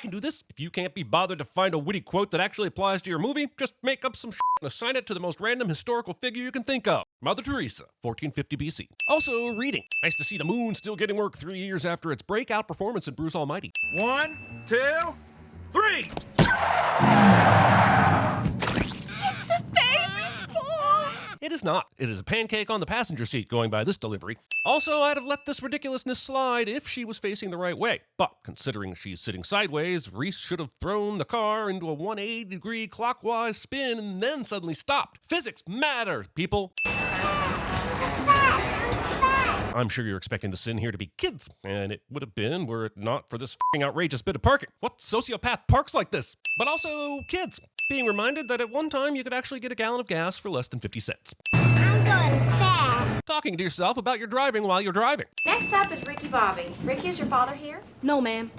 can do this. If you can't be bothered to find a witty quote that actually applies to your movie, just make up some shit and assign it to the most random historical figure you can think of. Mother Teresa, 1450 BC. Also, reading. Nice to see the moon still getting work 3 years after its breakout performance in Bruce Almighty. 1, 2, 3. It's a baby boy! It is not. It is a pancake on the passenger seat going by this delivery. Also, I'd have let this ridiculousness slide if she was facing the right way. But considering she's sitting sideways, Reese should have thrown the car into a 180-degree clockwise spin and then suddenly stopped. Physics matter, people. I'm sure you're expecting the sin here to be kids, and it would have been were it not for this f***ing outrageous bit of parking. What sociopath parks like this? But also kids, being reminded that at one time you could actually get a gallon of gas for less than 50 cents. I'm going fast. Talking to yourself about your driving while you're driving. Next up is Ricky Bobby. Ricky, is your father here? No, ma'am.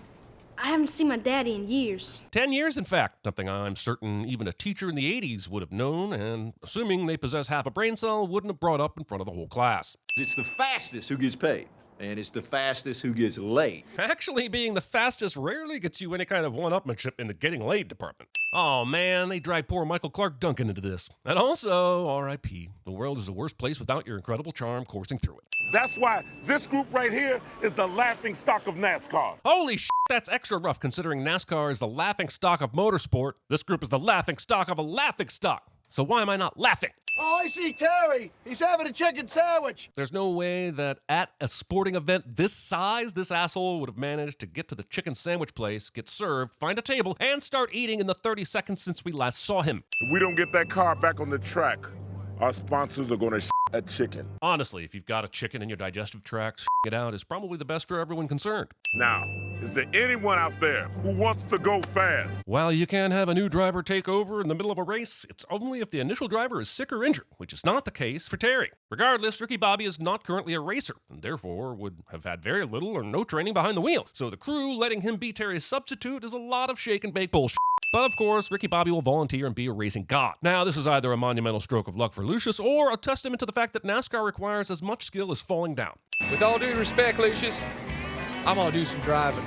I haven't seen my daddy in years. 10 years, in fact, something I'm certain even a teacher in the 80s would have known, and assuming they possess half a brain cell, wouldn't have brought up in front of the whole class. It's the fastest who gets paid, and it's the fastest who gets laid. Actually, being the fastest rarely gets you any kind of one-upmanship in the getting laid department. Oh man, they drag poor Michael Clark Duncan into this. And also, R.I.P., the world is the worst place without your incredible charm coursing through it. That's why this group right here is the laughing stock of NASCAR. Holy shit, that's extra rough considering NASCAR is the laughing stock of motorsport. This group is the laughing stock of a laughing stock. So why am I not laughing? Oh, I see Terry. He's having a chicken sandwich. There's no way that at a sporting event this size, this asshole would have managed to get to the chicken sandwich place, get served, find a table, and start eating in the 30 seconds since we last saw him. If we don't get that car back on the track, our sponsors are gonna a chicken. Honestly, if you've got a chicken in your digestive tract, it out is probably the best for everyone concerned. Now, is there anyone out there who wants to go fast? While you can have a new driver take over in the middle of a race, it's only if the initial driver is sick or injured, which is not the case for Terry. Regardless, Ricky Bobby is not currently a racer, and therefore would have had very little or no training behind the wheel. So the crew letting him be Terry's substitute is a lot of shake and bake bullshit. But of course, Ricky Bobby will volunteer and be a racing god. Now, this is either a monumental stroke of luck for Lucius or a testament to the fact that NASCAR requires as much skill as falling down. With all due respect, Lucius, I'm gonna do some driving.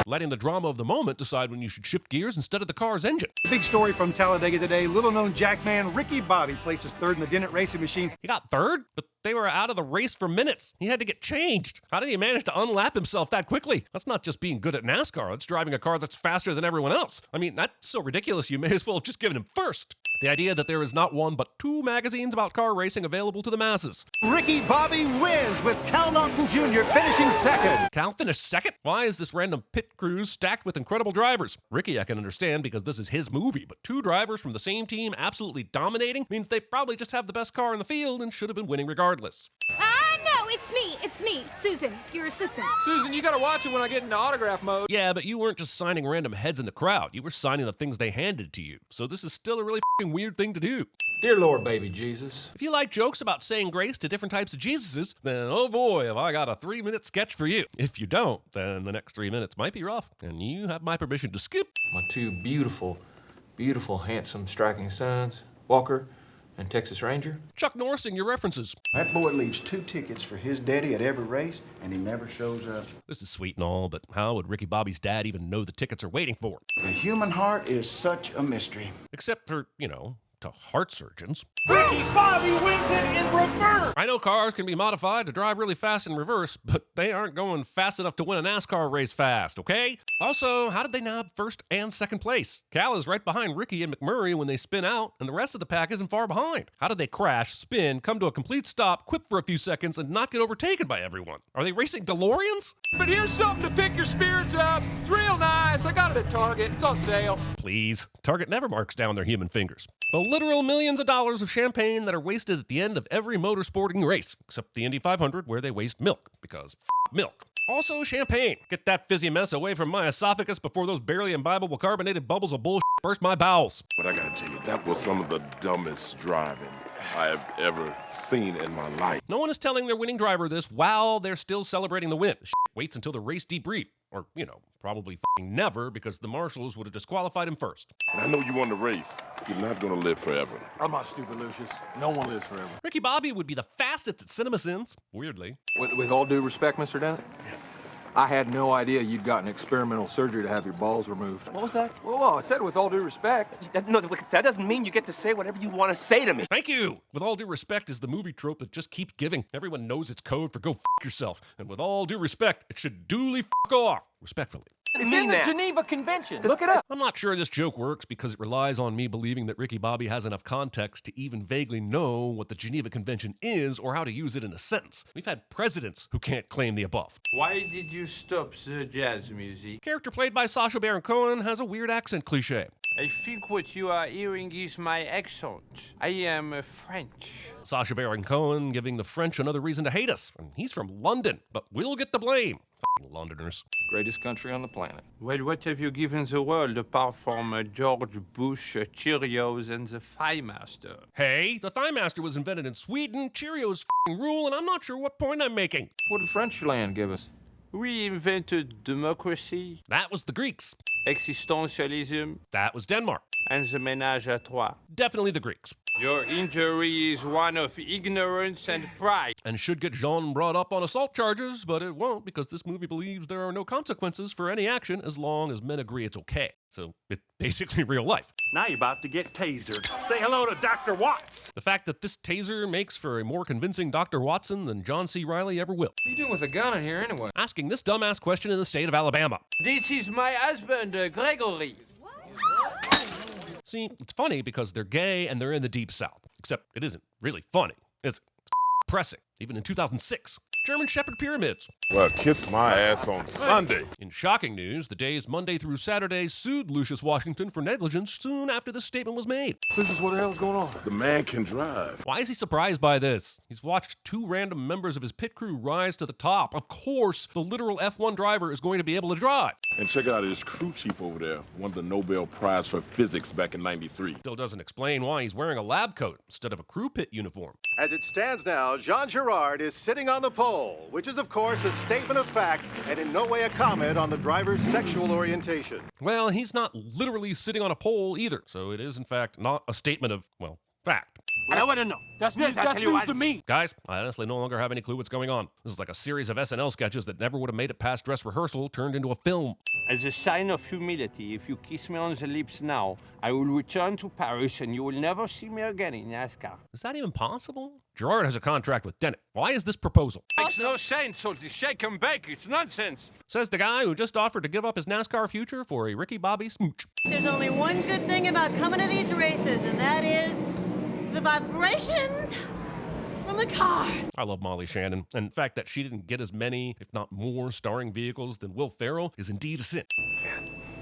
Letting the drama of the moment decide when you should shift gears instead of the car's engine. Big story from Talladega today. Little-known jackman Ricky Bobby places third in the Dennett racing machine. He got third, but they were out of the race for minutes. He had to get changed. How did he manage to unlap himself that quickly? That's not just being good at NASCAR. That's driving a car that's faster than everyone else. I mean, that's so ridiculous you may as well have just given him first. The idea that there is not one but two magazines about car racing available to the masses. Ricky Bobby wins with Cal Naughton Jr. finishing second. Cal finished second? Why is this random pit crew stacked with incredible drivers? Ricky I can understand because this is his movie, but two drivers from the same team absolutely dominating means they probably just have the best car in the field and should have been winning regardless. No, it's me, Susan, your assistant. Susan, you gotta watch it when I get into autograph mode. Yeah, but you weren't just signing random heads in the crowd. You were signing the things they handed to you. So this is still a really f***ing weird thing to do. Dear Lord, baby Jesus. If you like jokes about saying grace to different types of Jesuses, then oh boy, have I got a 3-minute sketch for you. If you don't, then the next 3 minutes might be rough, and you have my permission to skip. My two beautiful, handsome, striking sons, Walker and Texas Ranger. Chuck Norrising your references. That boy leaves 2 tickets for his daddy at every race, and he never shows up. This is sweet and all, but how would Ricky Bobby's dad even know the tickets are waiting for? The human heart is such a mystery. Except for, to heart surgeons. Ricky Bobby wins it in reverse. I know cars can be modified to drive really fast in reverse, but they aren't going fast enough to win a NASCAR race fast, okay? Also, how did they nab first and second place? Cal is right behind Ricky and McMurray when they spin out, and the rest of the pack isn't far behind. How did they crash, spin, come to a complete stop, quip for a few seconds, and not get overtaken by everyone? Are they racing DeLoreans? But here's something to pick your spirits up. It's real nice. I got it at Target. It's on sale. Please. Target never marks down their human fingers. The literal millions of dollars of champagne that are wasted at the end of every motorsporting race, except the Indy 500 where they waste milk, because milk. Also champagne. Get that fizzy mess away from my esophagus before those barely imbibable carbonated bubbles of bullshit burst my bowels. But I gotta tell you, that was some of the dumbest driving I have ever seen in my life. No one is telling their winning driver this while they're still celebrating the win. Waits until the race debrief. Or, probably f***ing never, because the marshals would have disqualified him first. And I know you won the race. You're not gonna live forever. I'm not stupid, Lucius. No one lives forever. Ricky Bobby would be the fastest at CinemaSins, weirdly. With all due respect, Mr. Dennett, I had no idea you'd gotten experimental surgery to have your balls removed. What was that? Whoa, I said with all due respect. No, that doesn't mean you get to say whatever you want to say to me. Thank you! With all due respect is the movie trope that just keeps giving. Everyone knows it's code for go f yourself. And with all due respect, it should duly f off. Respectfully. It's in the Geneva Convention. Look it up. I'm not sure this joke works because it relies on me believing that Ricky Bobby has enough context to even vaguely know what the Geneva Convention is or how to use it in a sentence. We've had presidents who can't claim the above. Why did you stop the jazz music? Character played by Sacha Baron Cohen has a weird accent cliche. I think what you are hearing is my accent. I am French. Sacha Baron Cohen giving the French another reason to hate us. And he's from London, but we'll get the blame. F***ing Londoners. Greatest country on the planet. Well, what have you given the world apart from George Bush, Cheerios, and the Thigh Master? Hey, the Thigh Master was invented in Sweden, Cheerios f***ing rule, and I'm not sure what point I'm making. What did French land give us? We invented democracy, That was the Greeks. existentialism, That was Denmark. and the ménage à trois. Definitely the Greeks. Your injury is one of ignorance and pride. And should get Jean brought up on assault charges, but it won't because this movie believes there are no consequences for any action as long as men agree it's okay. So it's basically real life. Now you're about to get tasered. Say hello to Dr. Watts. The fact that this taser makes for a more convincing Dr. Watson than John C. Reilly ever will. What are you doing with a gun in here anyway? Asking this dumbass question in the state of Alabama. This is my husband, Gregory. See, it's funny because they're gay and they're in the Deep South. Except it isn't really funny, is it? It's depressing, even in 2006. German Shepherd pyramids. Well, kiss my ass on Sunday. In shocking news, the days Monday through Saturday sued Lucius Washington for negligence soon after this statement was made. Lucius, what the hell's going on? The man can drive. Why is he surprised by this? He's watched two random members of his pit crew rise to the top. Of course, the literal F1 driver is going to be able to drive. And check out his crew chief over there, won the Nobel Prize for Physics back in '93. Still doesn't explain why he's wearing a lab coat instead of a crew pit uniform. As it stands now, Jean Girard is sitting on the pole, which is, of course, a statement of fact and in no way a comment on the driver's sexual orientation. Well, he's not literally sitting on a pole either, so it is, in fact, not a statement of, well, fact. I want to know. That's news to me. Guys, I honestly no longer have any clue what's going on. This is like a series of SNL sketches that never would have made it past dress rehearsal turned into a film. As a sign of humility, if you kiss me on the lips now, I will return to Paris and you will never see me again in NASCAR. Is that even possible? Gerard has a contract with Dennett. Why is this proposal? Makes no sense, so the shake and bake, it's nonsense. Says the guy who just offered to give up his NASCAR future for a Ricky Bobby smooch. There's only one good thing about coming to these races, and that is the vibrations from the cars. I love Molly Shannon, and the fact that she didn't get as many, if not more, starring vehicles than Will Ferrell is indeed a sin.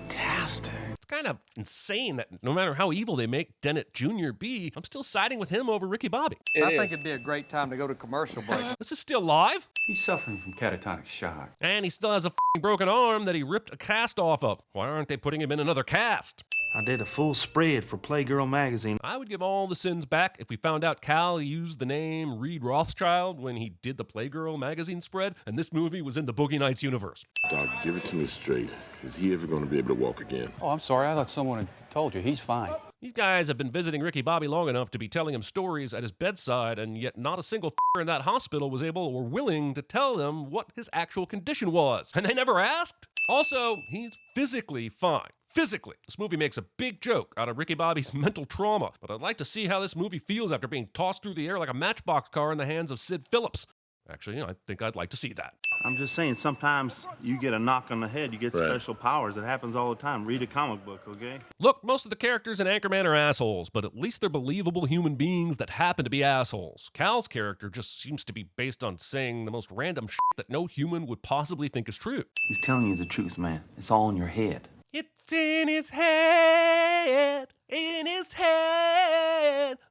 Fantastic. It's kind of insane that no matter how evil they make Dennett Jr. be, I'm still siding with him over Ricky Bobby. I think it'd be a great time to go to commercial break. This is still live? He's suffering from catatonic shock. And he still has a f***ing broken arm that he ripped a cast off of. Why aren't they putting him in another cast? I did a full spread for Playgirl magazine. I would give all the sins back if we found out Cal used the name Reed Rothschild when he did the Playgirl magazine spread, and this movie was in the Boogie Nights universe. Doc, give it to me straight. Is he ever going to be able to walk again? Oh, I'm sorry. I thought someone had told you. He's fine. These guys have been visiting Ricky Bobby long enough to be telling him stories at his bedside, and yet not a single f***er in that hospital was able or willing to tell them what his actual condition was. And they never asked? Also, he's physically fine. Physically. This movie makes a big joke out of Ricky Bobby's mental trauma, but I'd like to see how this movie feels after being tossed through the air like a matchbox car in the hands of Sid Phillips. Actually, I think I'd like to see that. I'm just saying, sometimes you get a knock on the head, you get Right. special powers. It happens all the time. Read a comic book, okay? Look, most of the characters in Anchorman are assholes, but at least they're believable human beings that happen to be assholes. Cal's character just seems to be based on saying the most random shit that no human would possibly think is true. He's telling you the truth, man. It's all in your head. It's in his head,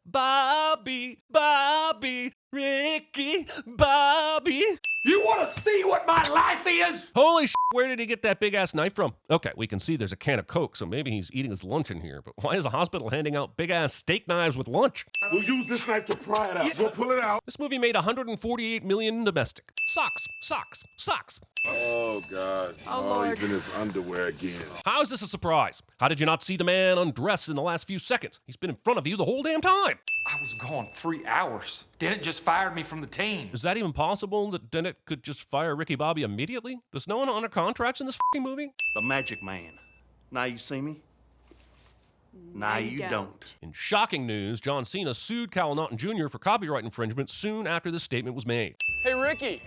Bobby, Ricky Bobby. You want to see what my life is? Holy shit, where did he get that big-ass knife from? Okay, we can see there's a can of Coke, so maybe he's eating his lunch in here, but why is the hospital handing out big-ass steak knives with lunch? We'll use this knife to pry it out. We'll pull it out. This movie made $148 million domestic. Socks. Oh, God. Lord. He's in his underwear again. How is this a surprise? How did you not see the man undress in the last few seconds? He's been in front of you the whole damn time. I was gone 3 hours. Dennett just fired me from the team. Is that even possible that Dennett could just fire Ricky Bobby immediately? Does no one honor contracts in this fucking movie? The Magic Man. Now you see me? Now you don't. In shocking news, John Cena sued Cal Naughton Jr. for copyright infringement soon after this statement was made. Hey, Ricky,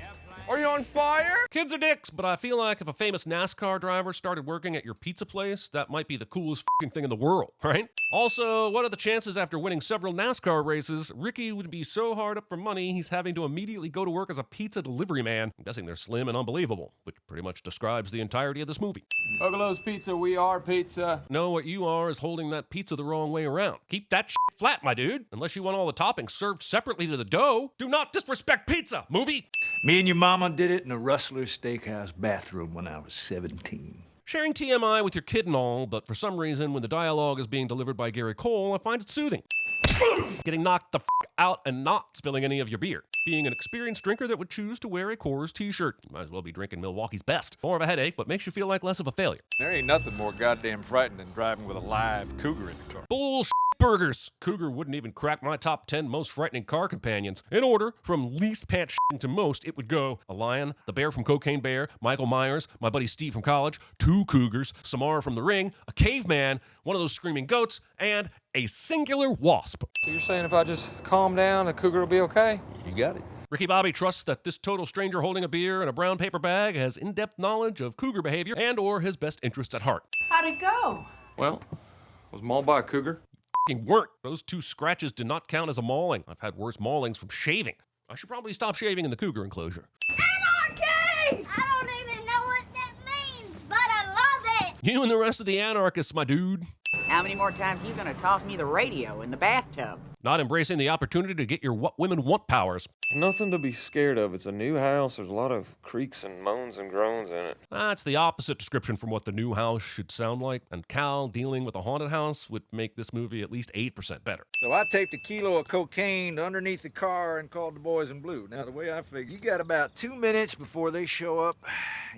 are you on fire? Kids are dicks, but I feel like if a famous NASCAR driver started working at your pizza place, that might be the coolest fucking thing in the world, right? Also, what are the chances after winning several NASCAR races, Ricky would be so hard up for money he's having to immediately go to work as a pizza delivery man? I'm guessing they're slim and unbelievable, which pretty much describes the entirety of this movie. Buggalo's Pizza, we are pizza. No, what you are is holding that pizza the wrong way around. Keep that shit flat, my dude. Unless you want all the toppings served separately to the dough. Do not disrespect pizza, movie! Me and your mama did it in a Rustler's Steakhouse bathroom when I was 17. Sharing TMI with your kid and all, but for some reason, when the dialogue is being delivered by Gary Cole, I find it soothing. Getting knocked the out and not spilling any of your beer. Being an experienced drinker that would choose to wear a Coors t-shirt. Might as well be drinking Milwaukee's Best. More of a headache, but makes you feel like less of a failure. There ain't nothing more goddamn frightening than driving with a live cougar in the car. Bullshit burgers. Cougar wouldn't even crack my top 10 most frightening car companions. In order, from least pants to most, it would go a lion, the bear from Cocaine Bear, Michael Myers, my buddy Steve from college, 2 cougars, Samara from The Ring, a caveman, one of those screaming goats, and a singular wasp. So you're saying if I just calm down, the cougar will be okay? You got it. Ricky Bobby trusts that this total stranger holding a beer in a brown paper bag has in-depth knowledge of cougar behavior and or his best interests at heart. How'd it go? Well, I was mauled by a cougar. Weren't. Those 2 scratches did not count as a mauling. I've had worse maulings from shaving. I should probably stop shaving in the cougar enclosure. Anarchy! I don't even know what that means, but I love it! You and the rest of the anarchists, my dude. How many more times are you gonna toss me the radio in the bathtub? Not embracing the opportunity to get your what women want powers. Nothing to be scared of. It's a new house. There's a lot of creaks and moans and groans in it. That's the opposite description from what the new house should sound like. And Cal dealing with a haunted house would make this movie at least 8% better. So I taped a kilo of cocaine underneath the car and called the boys in blue. Now, the way I figure, you got about 2 minutes before they show up,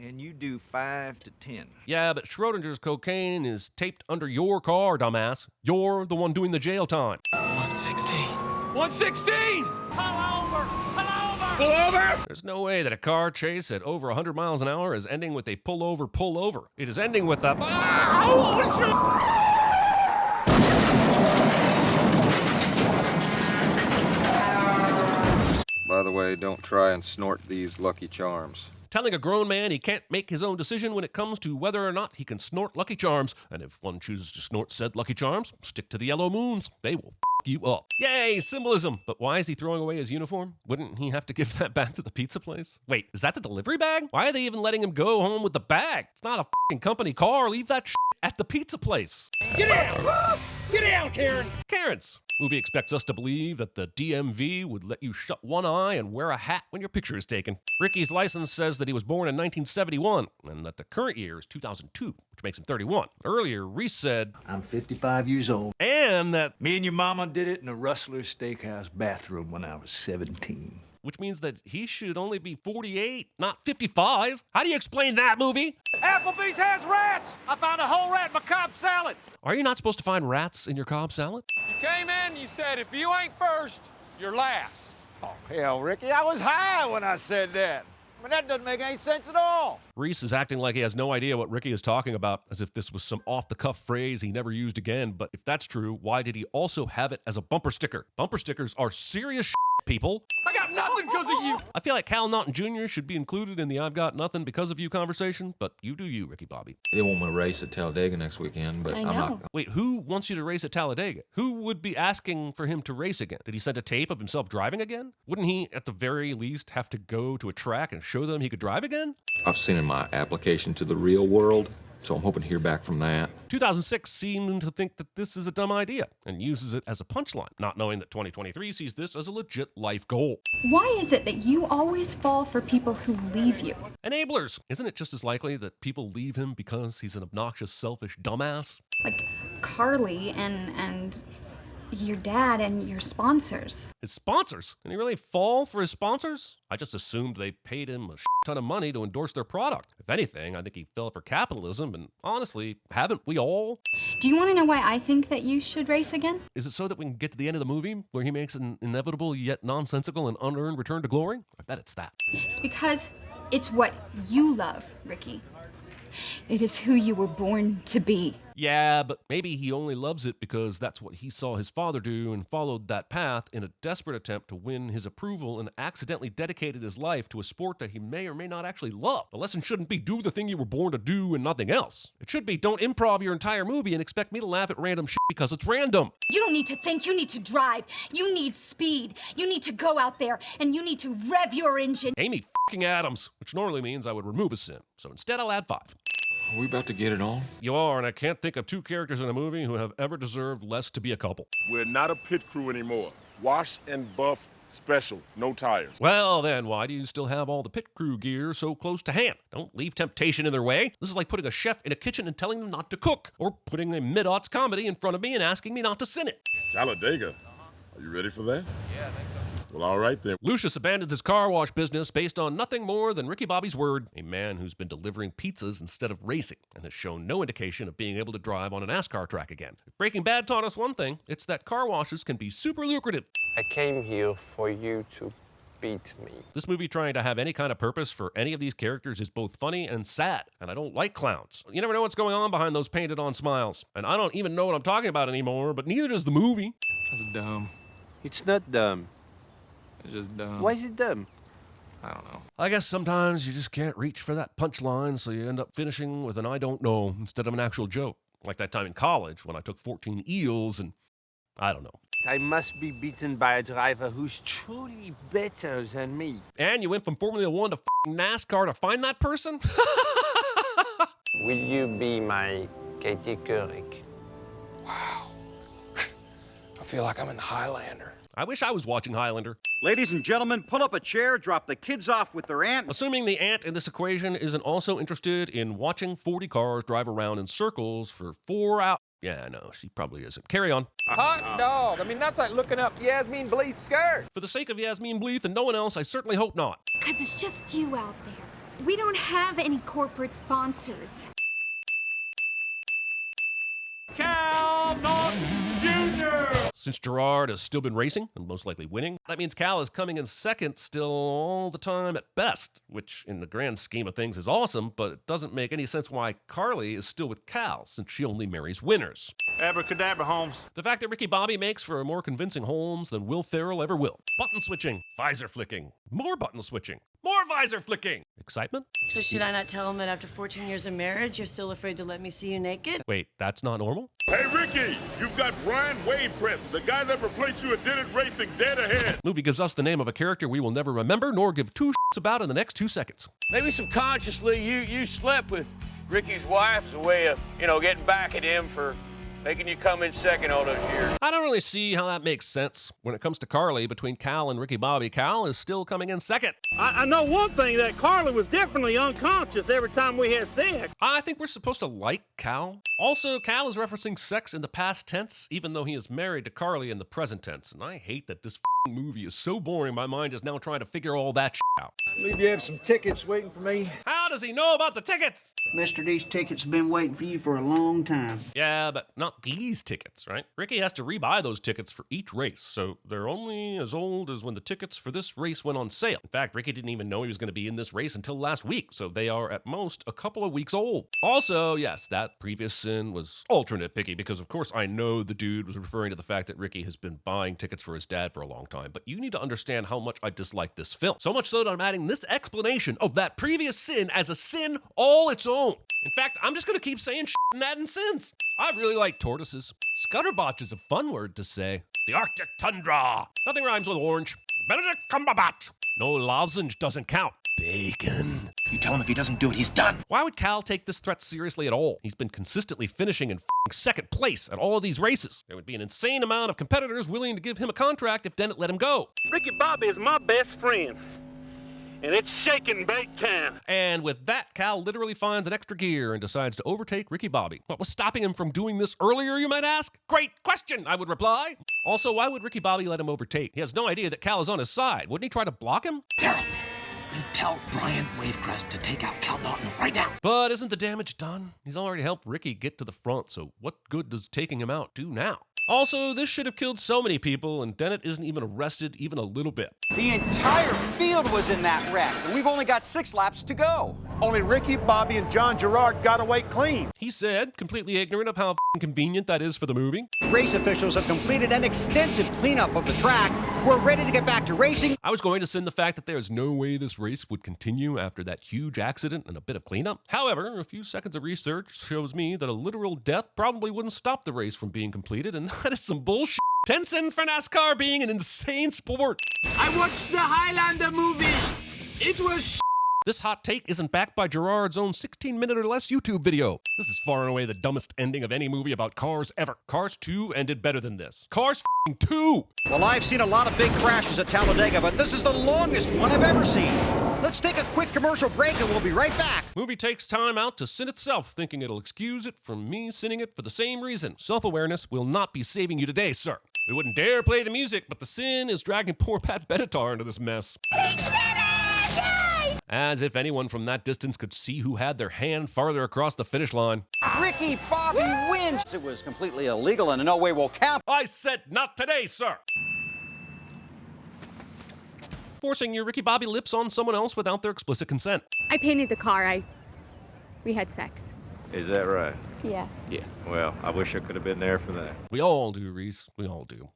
and you do 5 to 10. Yeah, but Schrodinger's cocaine is taped under your car, dumbass. You're the one doing the jail time. 116. 116! Pull over! Pull over! Pull over! There's no way that a car chase at over 100 miles an hour is ending with a pull over, pull over. It is ending with a... By the way, don't try and snort these Lucky Charms. Telling a grown man he can't make his own decision when it comes to whether or not he can snort Lucky Charms. And if one chooses to snort said Lucky Charms, stick to the yellow moons. They will you up. Yay, symbolism. But why is he throwing away his uniform? Wouldn't he have to give that back to the pizza place? Wait, is that the delivery bag? Why are they even letting him go home with the bag? It's not a fucking company car. Leave that shit at the pizza place. Get down! Get down, Karen! Karens. Movie expects us to believe that the DMV would let you shut one eye and wear a hat when your picture is taken. Ricky's license says that he was born in 1971 and that the current year is 2002, which makes him 31. Earlier, Reese said, I'm 55 years old. And that... Me and your mama did it in a Rustler's Steakhouse bathroom when I was 17. Which means that he should only be 48, not 55. How do you explain that, movie? Applebee's has rats! I found a whole rat in my Cobb salad! Are you not supposed to find rats in your Cobb salad? You came in, you said, if you ain't first, you're last. Oh, hell, Ricky, I was high when I said that. I mean, that doesn't make any sense at all. Reese is acting like he has no idea what Ricky is talking about, as if this was some off-the-cuff phrase he never used again. But if that's true, why did he also have it as a bumper sticker? Bumper stickers are serious shit, people. I got nothing because of you. I feel like Cal Naughton Jr. should be included in the I've got nothing because of you conversation, but you do you, Ricky Bobby. They want me to race at Talladega next weekend, but I'm not. Wait, who wants you to race at Talladega? Who would be asking for him to race again? Did he send a tape of himself driving again? Wouldn't he, at the very least, have to go to a track and show them he could drive again? I've seen in my application to the real world, so I'm hoping to hear back from that. 2006 seemed to think that this is a dumb idea and uses it as a punchline, not knowing that 2023 sees this as a legit life goal. Why is it that you always fall for people who leave you? Enablers! Isn't it just as likely that people leave him because he's an obnoxious, selfish dumbass? Like Carly and your dad and your sponsors. His sponsors? Can he really fall for his sponsors? I just assumed they paid him a ton of money to endorse their product. If anything, I think he fell for capitalism, and honestly, haven't we all? Do you want to know why I think that you should race again? Is it so that we can get to the end of the movie where he makes an inevitable yet nonsensical and unearned return to glory? I bet it's that. It's because it's what you love, Ricky. It is who you were born to be. Yeah, but maybe he only loves it because that's what he saw his father do and followed that path in a desperate attempt to win his approval and accidentally dedicated his life to a sport that he may or may not actually love. The lesson shouldn't be do the thing you were born to do and nothing else. It should be don't improv your entire movie and expect me to laugh at random shit because it's random. You don't need to think, you need to drive. You need speed. You need to go out there and you need to rev your engine. Amy fucking Adams, which normally means I would remove a sin. So instead I'll add 5. Are we about to get it on? You are, and I can't think of 2 characters in a movie who have ever deserved less to be a couple. We're not a pit crew anymore. Wash and buff special, no tires. Well then, why do you still have all the pit crew gear so close to hand? Don't leave temptation in their way. This is like putting a chef in a kitchen and telling them not to cook, or putting a mid-aughts comedy in front of me and asking me not to sin it. Talladega. Are you ready for that? Yeah, I think so. Well, all right then. Lucius abandons his car wash business based on nothing more than Ricky Bobby's word, a man who's been delivering pizzas instead of racing and has shown no indication of being able to drive on a NASCAR track again. If Breaking Bad taught us one thing, it's that car washes can be super lucrative. I came here for you to beat me. This movie trying to have any kind of purpose for any of these characters is both funny and sad, and I don't like clowns. You never know what's going on behind those painted-on smiles, and I don't even know what I'm talking about anymore, but neither does the movie. That's dumb. It's not dumb. It's just dumb. Why is it dumb? I don't know. I guess sometimes you just can't reach for that punchline, so you end up finishing with an I don't know instead of an actual joke. Like that time in college when I took 14 eels and I don't know. I must be beaten by a driver who's truly better than me. And you went from Formula 1 to NASCAR to find that person? Will you be my Katie Couric? Wow. I feel like I'm in the Highlander. I wish I was watching Highlander. Ladies and gentlemen, pull up a chair, drop the kids off with their aunt. Assuming the aunt in this equation isn't also interested in watching 40 cars drive around in circles for 4 hours. Yeah, no, she probably isn't. Carry on. A hot dog. I mean, that's like looking up Yasmin Bleeth's skirt. For the sake of Yasmin Bleeth and no one else, I certainly hope not. Because it's just you out there. We don't have any corporate sponsors. Cal Norton Jr. Since Gerard has still been racing, and most likely winning, that means Cal is coming in second still all the time at best, which in the grand scheme of things is awesome, but it doesn't make any sense why Carly is still with Cal, since she only marries winners. Abracadabra, Holmes. The fact that Ricky Bobby makes for a more convincing Holmes than Will Ferrell ever will. Button switching, visor flicking, more button switching, more visor flicking. Excitement? So should I not tell him that after 14 years of marriage, you're still afraid to let me see you naked? Wait, that's not normal? Hey, Ricky, you've got Brian Wade present. The guy that replaced you at Did It Racing dead ahead. Movie gives us the name of a character we will never remember nor give 2 shits about in the next 2 seconds. Maybe subconsciously you slept with Ricky's wife as a way of, getting back at him for making you come in second all those years. I don't really see how that makes sense. When it comes to Carly, between Cal and Ricky Bobby, Cal is still coming in second. I know one thing, that Carly was definitely unconscious every time we had sex. I think we're supposed to like Cal. Also, Cal is referencing sex in the past tense, even though he is married to Carly in the present tense. And I hate that this movie is so boring, my mind is now trying to figure all that out. I believe you have some tickets waiting for me. How does he know about the tickets? Mister, these tickets have been waiting for you for a long time. Yeah, but not these tickets, right? Ricky has to rebuy those tickets for each race, so they're only as old as when the tickets for this race went on sale. In fact, Ricky didn't even know he was going to be in this race until last week, so they are at most a couple of weeks old. Also, yes, that previous sin was ultra nitpicky because of course I know the dude was referring to the fact that Ricky has been buying tickets for his dad for a long time, but you need to understand how much I dislike this film. So much so that I'm adding this explanation of that previous sin as a sin all its own. In fact, I'm just going to keep saying shit and adding sins. I really like tortoises. Scutterbotch is a fun word to say. The Arctic tundra. Nothing rhymes with orange. Benedict Cumberbatch. No lozenge doesn't count. Bacon. You tell him if he doesn't do it, he's done. Why would Cal take this threat seriously at all? He's been consistently finishing in second place at all of these races. There would be an insane amount of competitors willing to give him a contract if Dennett let him go. Ricky Bobby is my best friend. And it's shaking bake time. And with that, Cal literally finds an extra gear and decides to overtake Ricky Bobby. What was stopping him from doing this earlier, you might ask? Great question, I would reply. Also, why would Ricky Bobby let him overtake? He has no idea that Cal is on his side. Wouldn't he try to block him? Daryl, you tell Brian Wavecrest to take out Cal Naughton right now. But isn't the damage done? He's already helped Ricky get to the front, so what good does taking him out do now? Also, this should have killed so many people, and Dennett isn't even arrested even a little bit. The entire field was in that wreck, and we've only got 6 laps to go. Only Ricky Bobby and John Girard got away clean. He said, completely ignorant of how convenient that is for the movie. Race officials have completed an extensive cleanup of the track. We're ready to get back to racing. I was going to send the fact that there is no way this race would continue after that huge accident and a bit of cleanup. However, a few seconds of research shows me that a literal death probably wouldn't stop the race from being completed, and that is some bullshit. 10 cents for NASCAR being an insane sport. I watched the Highlander movie. It was This hot take isn't backed by Gerard's own 16-minute or less YouTube video. This is far and away the dumbest ending of any movie about cars ever. Cars 2 ended better than this. Cars 2! Well, I've seen a lot of big crashes at Talladega, but this is the longest one I've ever seen. Let's take a quick commercial break and we'll be right back. Movie takes time out to sin itself, thinking it'll excuse it from me sinning it for the same reason. Self-awareness will not be saving you today, sir. We wouldn't dare play the music, but the sin is dragging poor Pat Benatar into this mess. As if anyone from that distance could see who had their hand farther across the finish line. Ricky Bobby wins. It was completely illegal and in no way will count. I said not today, sir. Forcing your Ricky Bobby lips on someone else without their explicit consent. I painted the car. We had sex. Is that right? Yeah. Yeah. Well, I wish I could have been there for that. We all do, Reese. We all do.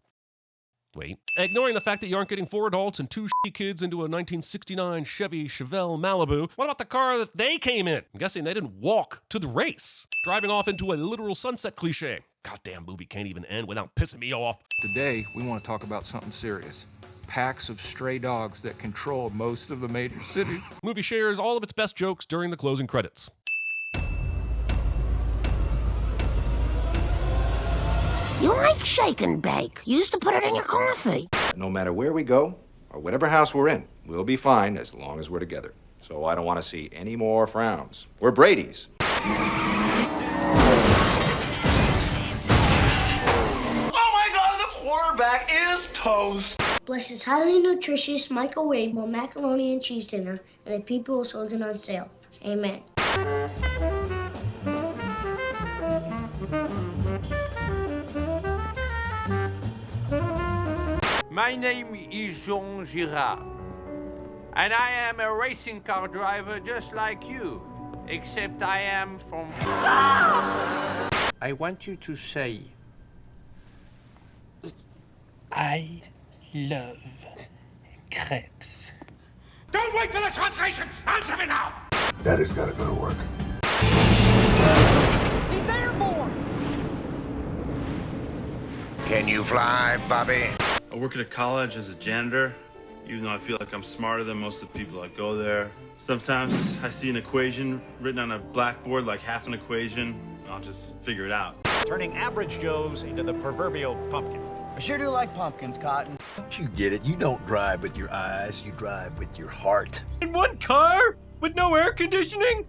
Wait. Ignoring the fact that you aren't getting 4 adults and 2 shitty kids into a 1969 Chevy Chevelle Malibu, what about the car that they came in? I'm guessing they didn't walk to the race. Driving off into a literal sunset cliche. Goddamn movie can't even end without pissing me off. Today, we want to talk about something serious. Packs of stray dogs that control most of the major cities. Movie shares all of its best jokes during the closing credits. You like shake and bake. You used to put it in your coffee. No matter where we go, or whatever house we're in, we'll be fine as long as we're together. So I don't want to see any more frowns. We're Brady's. Oh my God, the quarterback is toast. Bless this highly nutritious, microwavable macaroni and cheese dinner and the people who sold it on sale. Amen. My name is Jean Girard, and I am a racing car driver just like you, except I am from... I want you to say, I love crepes. Don't wait for the translation. Answer me now. Daddy's gotta go to work. He's airborne. Can you fly, Bobby? I work at a college as a janitor, even though I feel like I'm smarter than most of the people that go there. Sometimes I see an equation written on a blackboard, like half an equation. I'll just figure it out. Turning average Joes into the proverbial pumpkin. I sure do like pumpkins, Cotton. Don't you get it? You don't drive with your eyes, you drive with your heart. In one car? With no air conditioning?